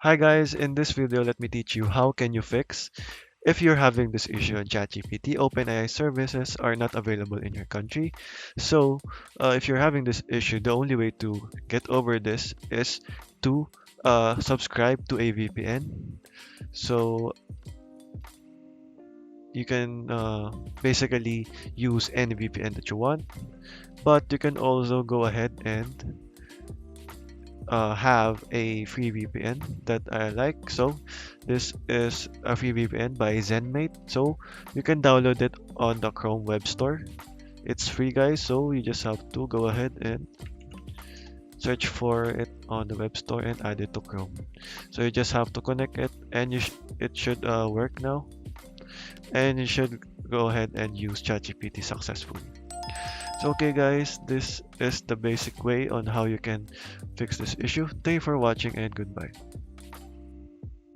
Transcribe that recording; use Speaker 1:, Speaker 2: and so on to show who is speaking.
Speaker 1: Hi guys, in this video let me teach you how can you fix if you're having this issue on ChatGPT. OpenAI services are not available in your country. So if you're having this issue, the only way to get over this is to subscribe to a VPN. So you can basically use any VPN that you want, but you can also go ahead and have a free VPN that I like. So this is a free VPN by ZenMate. So you can download it on the Chrome Web Store. It's free, guys. So you just have to go ahead and search for it on the web store and add it to Chrome. So you just have to connect it, and it should work now. And you should go ahead and use ChatGPT successfully. So okay guys, this is the basic way on how you can fix this issue. Thank you for watching and goodbye.